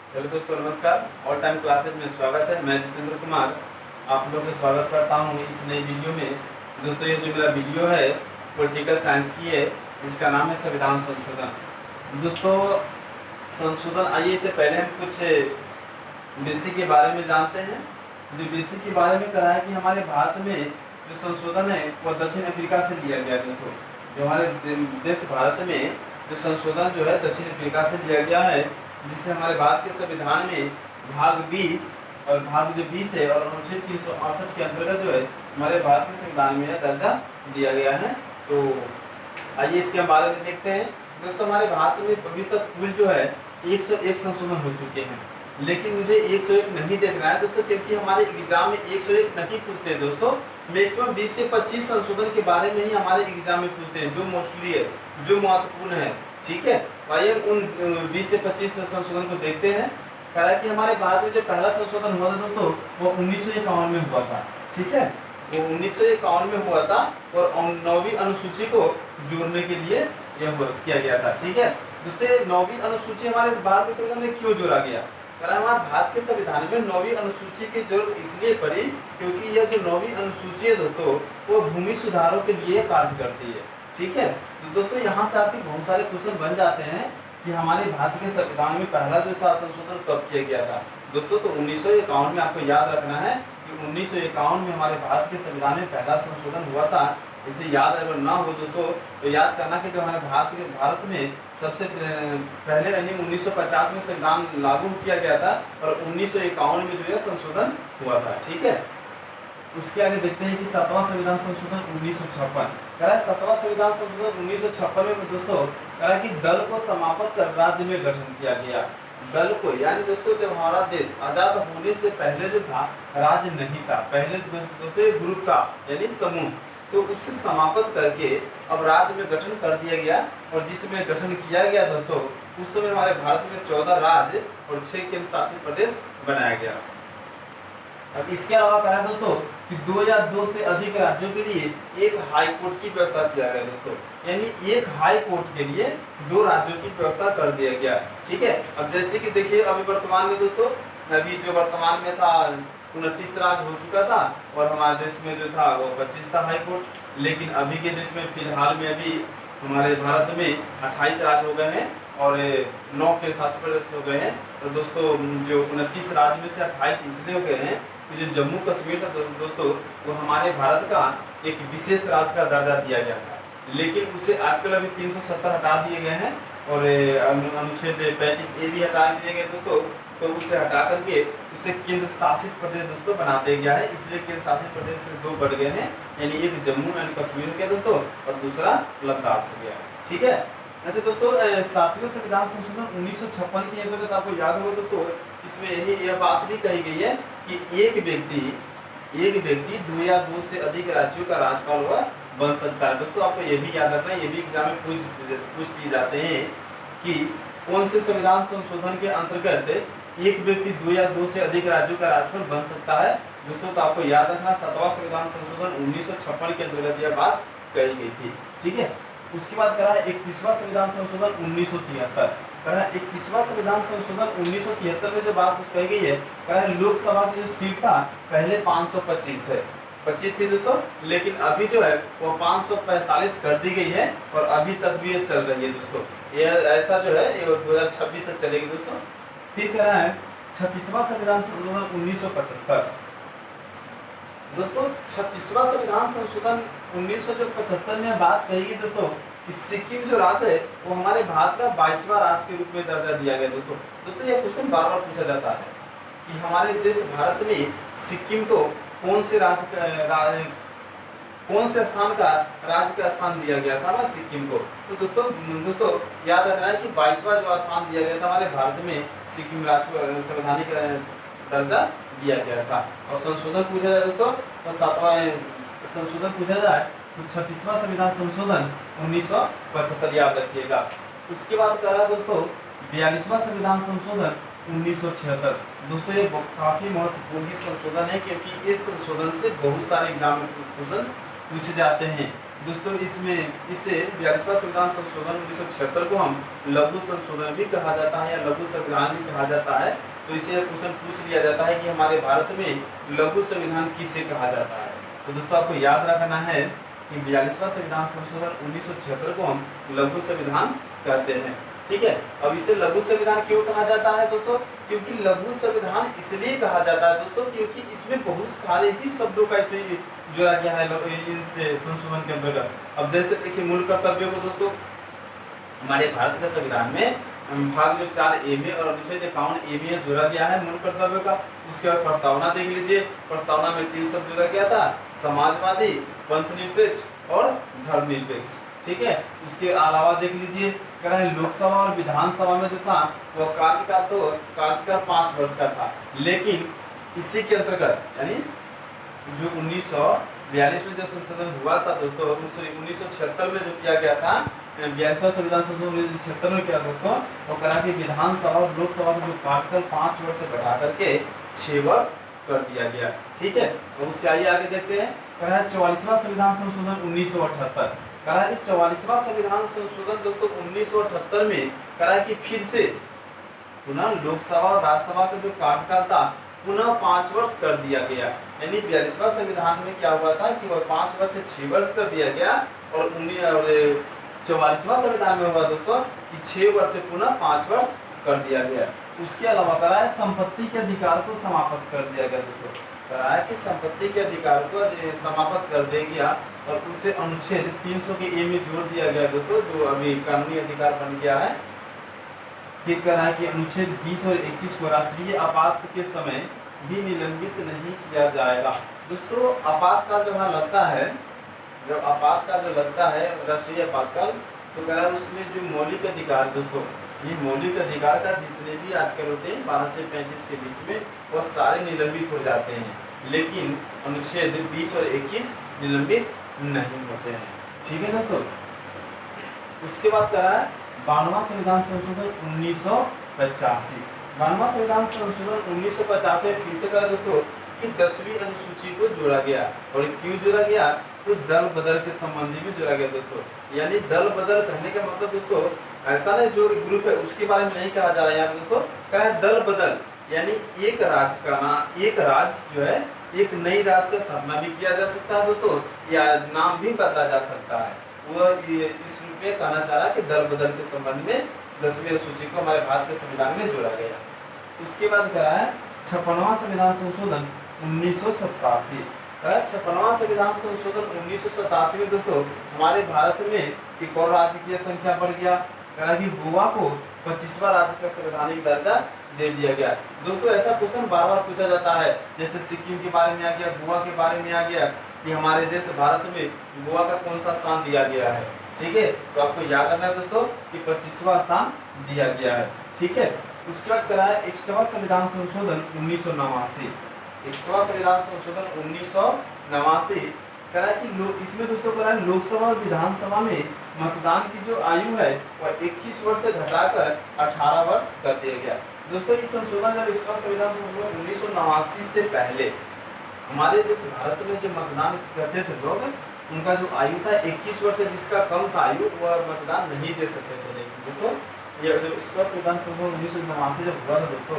Hello दोस्तों, नमस्कार। All time classes में स्वागत है। मैं जितेंद्र कुमार आप लोगों का स्वागत करता हूं इस नई वीडियो में। दोस्तों, ये जो मेरा वीडियो है पॉलिटिकल साइंस की है, जिसका नाम है संविधान संशोधन। दोस्तों, संशोधन, आइए इससे पहले हम कुछ बेसिक के बारे में जानते हैं। जो बेसिक के बारे में करा है कि हमारे भारत में जो संशोधन है वो दक्षिण अफ्रीका से लिया गया है। दोस्तों, जो हमारे देश भारत में जो संशोधन जो है दक्षिण अफ्रीका से लिया गया है, जिससे हमारे भारत के संविधान में भाग 20 और भाग जो 20 है और अनुच्छेद 368 के अंतर्गत जो है हमारे भारत के संविधान में दर्जा दिया गया है। तो आइए इसके बारे में देखते हैं। दोस्तों, हमारे भारत में अभी तक कुल जो है 101 संशोधन हो चुके हैं, लेकिन मुझे 101 नहीं देखना है दोस्तों, क्योंकि हमारे एग्जाम में 101 नहीं पूछते हैं। दोस्तों, मैक्सिमम 20 से 25 संशोधन के बारे में ही हमारे एग्जाम में पूछते हैं, जो मोस्टली है, जो महत्वपूर्ण है। ठीक है, आइए उन 20 से 25 संशोधन को देखते हैं। कहा कि हमारे भारत में जो पहला संशोधन हुआ था दोस्तों, वो 1951 में हुआ था। ठीक है, वो 1951 में हुआ था और 9वीं अनुसूची को जोड़ने के लिए यह किया गया था। ठीक है दोस्तों, 9वीं अनुसूची हमारे भारत के संविधान में क्यों जोड़ा गया? कारण हमारे भारत के संविधान में 9वीं अनुसूची की जरूरत इसलिए पड़ी क्योंकि यह जो 9वीं अनुसूची है दोस्तों, वो भूमि सुधारों के लिए कार्य करती है। ठीक है, तो दोस्तों यहाँ से आपके बहुत सारे क्वेश्चन बन जाते हैं कि हमारे भारत के संविधान में पहला जो था संशोधन कब किया गया था। दोस्तों, तो 1951 में आपको याद रखना है कि 1951 में हमारे भारत के संविधान में पहला संशोधन हुआ था। इसे याद अगर ना हो दोस्तों, तो याद करना कि जो हमारे भारत में सबसे पहले यानी 1950 में संविधान लागू किया गया था और 1951 में जो है संशोधन हुआ था। ठीक है, उसके आगे देखते हैं कि 7वां संविधान संशोधन 1956 कह रहा है। 7वां संविधान संशोधन 1956 में दोस्तों कह रहा है कि दल को समाप्त कर राज्य में गठन किया गया। दल को, यानी दोस्तों जब हमारा देश आजाद होने से पहले जो था राज्य नहीं था, पहले दोस्तों ग्रुप था यानी समूह, तो उससे समाप्त करके अब राज्य में गठन कर दिया गया। और जिसमें गठन किया गया दोस्तों, उस समय हमारे भारत में 14 राज्य और 6 केंद्र शासित प्रदेश बनाया गया। अब इसके अलावा कहा दोस्तों कि 2 या 2 से अधिक राज्यों के लिए एक हाई कोर्ट की व्यवस्था किया गया दोस्तों, यानी एक हाई कोर्ट के लिए 2 राज्यों की व्यवस्था कर दिया गया। ठीक है, अब जैसे कि देखिए अभी वर्तमान में दोस्तों, अभी जो वर्तमान में था 29 राज्य हो चुका था और हमारे देश में जो था वो 25 था हाई कोर्ट। लेकिन अभी के डेट में फिलहाल में अभी हमारे भारत में 28 राज्य हो गए हैं और 9 के शासित प्रदेश हो गए हैं। तो दोस्तों जो 29 राज्य में से 28 इसलिए हो गए हैं कि जो जम्मू कश्मीर था दोस्तों, वो हमारे भारत का एक विशेष राज्य का दर्जा दिया गया था, लेकिन उसे आजकल अभी 370 हटा दिए गए हैं और अनुच्छेद 35A भी हटा दिए गए दोस्तों। तो उसे हटा करके उसे केंद्र शासित प्रदेश दोस्तों बना दिया गया है। इसलिए केंद्र शासित प्रदेश से 2 बढ़ गए हैं, यानी एक जम्मू एंड कश्मीर हो गया दोस्तों और दूसरा लद्दाख हो गया। ठीक है, अच्छा दोस्तों, 7वें संविधान संशोधन 1956 की अंतर्गत आपको याद होगा दोस्तों, इसमें यह बात भी कही गई है कि एक व्यक्ति 2 या 2 से अधिक राज्यों का राज्यपाल हुआ बन सकता है। दोस्तों, आपको ये भी याद रखना है, ये भी एग्जाम में पूछ दिए जाते हैं कि कौन से संविधान संशोधन के अंतर्गत एक व्यक्ति 2 या 2 से अधिक राज्यों का राज्यपाल बन सकता है। दोस्तों, तो आपको याद रखना 7वां संविधान संशोधन 1956 के अंतर्गत यह बात कही गई थी। ठीक है, उसके बाद करा है 31वां संविधान संशोधन 1973। करा है 31वां संविधान संशोधन 1973 में जो बात कही गई है, करा है लोकसभा की जो सीट था पहले 525 है, 25 थी दोस्तों, लेकिन अभी जो है वो 545 कर दी गई है और अभी तक भी ये चल रही है दोस्तों। ये ऐसा जो है ये 2026 तक चलेगी दोस्तों। फिर कह रहा है 36वां संविधान संशोधन 1975। दोस्तों, 36वां संविधान संशोधन 1975 में बात कही गई दोस्तों कि सिक्किम जो राज्य है वो हमारे भारत का 22वां राज्य के रूप में दर्जा दिया गया दोस्तों, यह क्वेश्चन बार बार पूछा जाता है कि हमारे देश भारत में सिक्किम को कौन से स्थान का राज्य का स्थान दिया गया था हमारे सिक्किम को। तो दोस्तों याद रखना है कि 22वां जो स्थान दिया गया था हमारे भारत में सिक्किम राज्य को संवैधानिक दर्जा दिया गया था। और संशोधन पूछा जाए दोस्तों, तो 7वां संशोधन पूछा जाए तो 36वां संविधान संशोधन 1975 याद रखिएगा। उसके बाद करा दोस्तों 42वां संविधान संशोधन 1976। दोस्तों, ये काफी महत्वपूर्ण संशोधन है क्योंकि इस संशोधन से बहुत सारे एग्जाम में क्वेश्चन पूछे जाते हैं। दोस्तों इसमें इसे 42वां संविधान संशोधन 1976 को हम लघु संशोधन भी कहा जाता है या लघु संविधान भी कहा जाता है। तो इसे क्वेश्चन पूछ लिया जाता है कि हमारे भारत में लघु संविधान किसे कहा जाता है। तो दोस्तों आपको याद रखना है कि 42वां संविधान संशोधन 1976 को हम लघु संविधान कहते हैं। ठीक है, अब इसे लघु संविधान क्यों कहा जाता है दोस्तों? क्योंकि लघु संविधान इसलिए कहा जाता है दोस्तों क्योंकि इसमें बहुत सारे ही शब्दों का इसमें जोड़ा गया है इनसे संशोधन के अंतर्गत। अब जैसे देखिए मूल कर्तव्यों को दोस्तों हमारे भारत के संविधान में भाग जो 4A में और अनुच्छेद 51A में जोड़ा गया है मूल कर्तव्यों का। उसके बाद प्रस्तावना देख लीजिए, प्रस्तावना में 3 शब्द जोड़ा गया था, समाजवादी, पंथनिरपेक्ष और धर्मनिरपेक्ष। ठीक है, उसके अलावा देख लीजिए लोकसभा और विधानसभा में जो था वो कार्यकाल 5 वर्ष का था। लेकिन इसी के अंतर्गत यानी जो 1942 में जो संशोधन हुआ था दोस्तों, 1976 में जो किया गया था, 42वां संविधान संशोधन 1976 में किया दोस्तों, वो करा कि विधानसभा और लोकसभा में जो कार्यकाल 5 वर्ष से बढ़ा करके 6 वर्ष कर दिया गया। ठीक है, और उसके आगे देखते हैं, करा 44वां संविधान संशोधन 1978 करा कि 44वां संविधान संशोधन दोस्तों 1978 में करा कि फिर से पुनः लोकसभा और राज्यसभा का जो कार्यकाल था पुनः 5 वर्ष कर दिया गया। यानी 42वां संविधान में क्या हुआ था कि वह 5 वर्ष से 6 वर्ष कर दिया गया और 44वां संविधान में हुआ दोस्तों कि 6 वर्ष से पुनः 5 वर्ष कर दिया गया। उसके अलावा करा है संपत्ति के अधिकार को समाप्त कर दिया गया दोस्तों, करा है कि संपत्ति के अधिकार को समाप्त कर दिया गया और उसे अनुच्छेद 300 के ए में जोड़ दिया गया दोस्तों, जो अभी कानूनी अधिकार बन गया है। ठीक करा है कि अनुच्छेद 20 और 21 को राष्ट्रीय आपात के समय भी निलंबित नहीं किया जाएगा। दोस्तों आपातकाल जब वहाँ लगता है, जब आपातकाल जो लगता है राष्ट्रीय आपातकाल, तो कह रहा है उसमें जो मौलिक अधिकार दोस्तों, ये मौलिक अधिकार का जितने भी आजकल होते हैं 12 से 35 के बीच में, वो सारे निलंबित हो जाते हैं। लेकिन अनुच्छेद 20 और 21 निलंबित नहीं होते हैं। ठीक है दोस्तों, उसके बाद कह रहा है 92वां संविधान संशोधन 1985। 92वां संविधान संशोधन 1985 में फिर से कहा दोस्तों कि 10वीं अनुसूची को जोड़ा गया। और क्यों जोड़ा गया? तो दल बदल के संबंधी में जोड़ा गया दोस्तों। यानी दल बदल कहने का मतलब दोस्तों ऐसा नहीं जो ग्रुप है उसके बारे में नहीं कहा जा रहा है यहाँ दोस्तों, कहा है दल बदल, यानी एक राज्य का नाम, एक राज्य जो है एक नई राज्य का स्थापना भी किया जा सकता है दोस्तों, या नाम भी बदला जा सकता है। वो इस रूप में कहना चाह रहा है कि दल बदल के संबंध में 10वीं अनुसूची को हमारे भारत के संविधान में जोड़ा गया। उसके बाद कहा है 56वां संविधान संशोधन 1987। 56वां संविधान संशोधन 1987 में दोस्तों हमारे भारत में एक और राज्य की संख्या बढ़ गया, कहा कि गोवा को 25वां राज्य का संवैधानिक दर्जा दे दिया गया। दोस्तों ऐसा क्वेश्चन बार बार पूछा जाता है, जैसे सिक्किम के बारे में आ गया, गोवा के बारे में आ गया कि हमारे देश भारत में गोवा का कौन सा स्थान दिया गया है। ठीक है, तो आपको याद रखना है दोस्तों कि 25वां स्थान दिया गया है। ठीक है, उसके बाद करा है 61वां संविधान संशोधन 1989। 61वां संविधान संशोधन 1989 करा कि इसमें दोस्तों करा है लोकसभा और विधानसभा में मतदान की जो आयु है वह 21 वर्ष से घटाकर 18 वर्ष कर दिया गया। दोस्तों इस संशोधन जब 61वां संविधान संशोधन 1989 से पहले हमारे देश भारत में जो मतदान करते थे लोग, उनका जो आयु था 21 वर्ष से जिसका कम था आयु, वह मतदान नहीं दे सकते थे। लेकिन दोस्तों ये जो 61वां संविधान संशोधन 1989 जब हुआ था दोस्तों,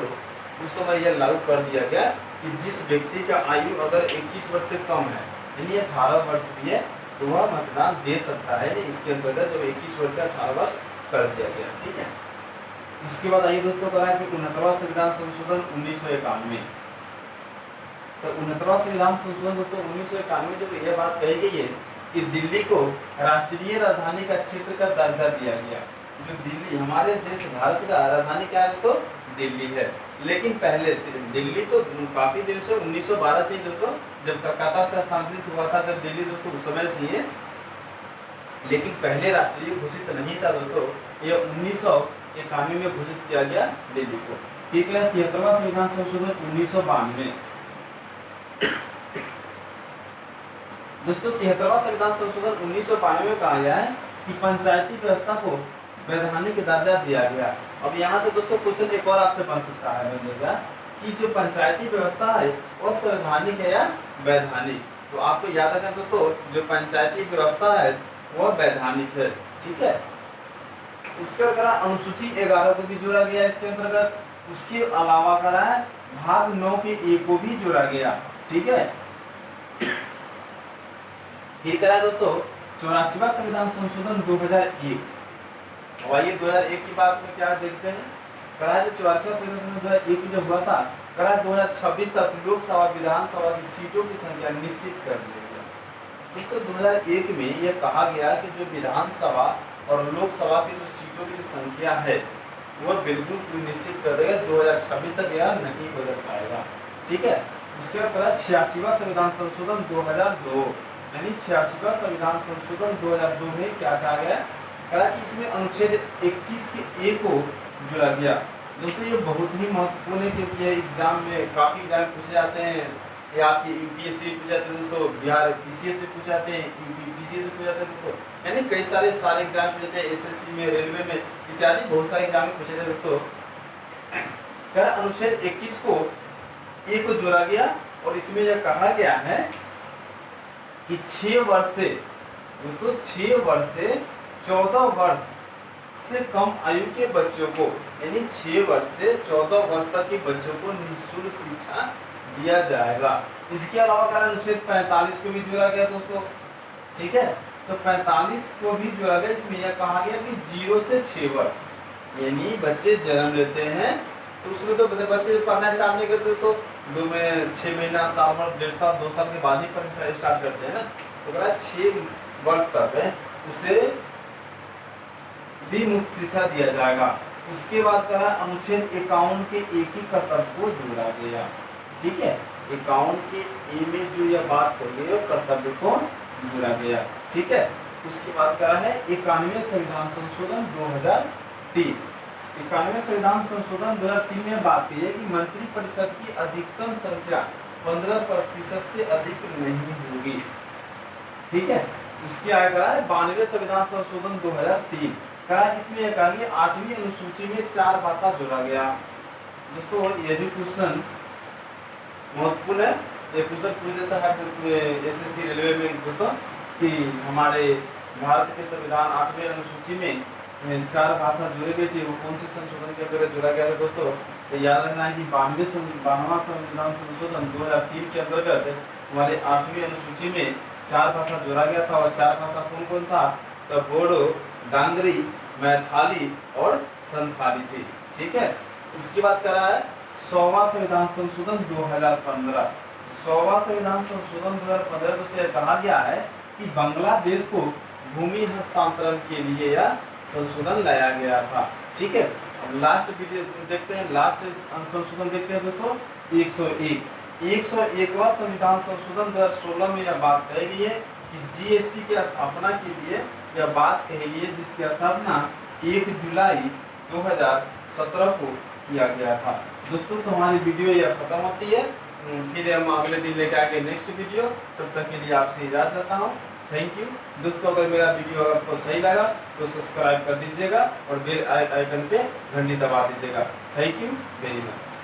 उस समय यह लागू कर दिया गया कि जिस व्यक्ति का आयु अगर 21 वर्ष से कम है यानी 18 वर्ष भी है तो वह मतदान दे सकता है। इसके अंतर्गत जब 21 वर्ष से 18 वर्ष कर दिया गया। ठीक है, उसके बाद आइए दोस्तों कहा कि 69वां संविधान संशोधन 1991। तो 69वां संविधान संशोधन दोस्तों 1991 जब यह बात कही गई है कि दिल्ली को राष्ट्रीय राजधानी का क्षेत्र का दर्जा दिया गया। जो दिल्ली हमारे देश भारत का राजधानी क्या है दोस्तों? दिल्ली है। लेकिन पहले दिल्ली तो काफी दिन से 1912 से दोस्तों जब कलकत्ता से स्थानांतरित हुआ था, जब दिल्ली दोस्तों उस समय से है, लेकिन पहले राष्ट्रीय घोषित नहीं था दोस्तों। यह 1991 में घोषित किया गया दिल्ली को। ठीक है, 73वां संविधान संशोधन 1992। दोस्तों 73वां संविधान संशोधन 1992 में कहा गया है कि पंचायती व्यवस्था को वैधानिक दर्जा दिया गया। अब यहाँ से दोस्तों क्वेश्चन एक और आपसे बन सकता है बनेगा कि जो पंचायती व्यवस्था है वो संवैधानिक है या वैधानिक। तो आपको याद रखना दोस्तों, जो पंचायती व्यवस्था है वह वैधानिक है। ठीक है, उसके करा अनुसूची 11 को भी जोड़ा गया इसके अंतर्गत। उसके अलावा करा है भाग 9 के ए को भी जोड़ा गया। ठीक है, फिर करा दोस्तों 84वां संविधान संशोधन 2001। और आइए 2001 की बात में क्या देखते हैं। करा जो 84वां संविधान 2001 में जब हुआ था, करा 2026 तक लोकसभा विधानसभा की सीटों की संख्या निश्चित कर दिया गया। दोस्तों 2001 में यह कहा गया कि जो विधानसभा और लोकसभा की जो सीटों की संख्या है वह बिल्कुल निश्चित कर देगा, 2026 तक यह नहीं बदल पाएगा। ठीक है, उसके बाद 86वां संविधान संशोधन 2002, यानी 86वां संविधान संशोधन 2002 में क्या कहा गया, कहा कि इसमें अनुच्छेद 21 के ए को जोड़ा गया। दोस्तों ये बहुत ही महत्वपूर्ण है, क्योंकि ये एग्जाम में काफी एग्जाम पूछे जाते हैं। ये आपकी यूपीएससी पूछे जाते हैं दोस्तों, बिहार पीसीएस से पूछे जाते हैं, यूपी पीसीएस से पूछे जाते हैं दोस्तों, यानी कई सारे एग्जाम पूछे जाते हैं, एसएससी में, रेलवे में इत्यादि बहुत सारे एग्जाम में पूछे जाते हैं दोस्तों। कहा अनुच्छेद 21 को ए को जोड़ा गया और इसमें यह कहा गया है कि 6 वर्ष से दोस्तों 6 वर्ष से 14 वर्ष से कम आयु के बच्चों को, यानी 6 वर्ष से 14 वर्ष तक के बच्चों को निःशुल्क शिक्षा दिया जाएगा। इसके अलावा कारण अनुच्छेद 45 को भी जोड़ा गया दोस्तों। ठीक है, तो 45 को भी जोड़ा गया। इसमें यह कहा गया कि 0 से 6 वर्ष, यानी बच्चे जन्म लेते हैं तो उसमें तो बच्चे पढ़ना स्टार्ट नहीं करते, तो 6 महीना, साल भर, 1.5 साल, 2 साल के बाद ही पढ़ना स्टार्ट करते हैं ना। तो कहा 6 वर्ष तक है उसे भी मुफ्त शिक्षा दिया जाएगा। उसके बाद कहा अनुच्छेद 51 के एक ही कर्तव्य को जोड़ा गया। ठीक है, 51 के ए में जो यह बात कही गई कर्तव्य को जोड़ा गया। ठीक है, उसके बाद कहा है 91वें संविधान संशोधन 2003। 91वें संविधान संशोधन 2003 में बात की है कि मंत्रिपरिषद की अधिकतम संख्या 15% से अधिक नहीं होगी। ठीक है, उसके आगे कहा है 92वें संविधान संशोधन 2003। कहा इसमें यह कहा कि 8वीं अनुसूची में 4 भाषा जोड़ा गया। दोस्तों ये भी क्वेश्चन महत्वपूर्ण है, ये क्वेश्चन पूछ देता है एसएससी रेलवे में दोस्तों कि हमारे भारत के संविधान 8वें अनुसूची में 4 भाषा जोड़े गए थे, वो कौन से संशोधन के अंतर्गत जोड़ा गया था दोस्तों। तो याद रखना है कि 92वां संविधान संशोधन 2003 के अंतर्गत हमारे 8वीं अनुसूची में 4 भाषा जोड़ा गया था। और 4 भाषा कौन कौन था, तो बोडो, डांगरी, मैथाली और संथाली थी। ठीक है, उसके बाद करा है 100वां संविधान संशोधन 2015। 100वां संविधान संशोधन 2015 दोस्तों कहा गया है कि बांग्लादेश को भूमि हस्तांतरण के लिए यह संशोधन लाया गया था। ठीक है, अब लास्ट वीडियो देखते हैं, लास्ट संशोधन देखते हैं दोस्तों 101वां संविधान संशोधन 2016 में यह बात कही गई है कि जीएसटी की स्थापना के लिए यह बात कही गई है, जिसकी स्थापना 1 जुलाई 2017 को किया गया था। दोस्तों तो हमारी वीडियो यह खत्म होती है, फिर हम अगले दिन लेकर आएंगे नेक्स्ट वीडियो। तब तक के लिए आपसे इजाजत चाहता हूँ। थैंक यू दोस्तों। अगर मेरा वीडियो आपको सही लगा तो सब्सक्राइब कर दीजिएगा और बेल आइकन पे घंटी दबा दीजिएगा। Thank you very much.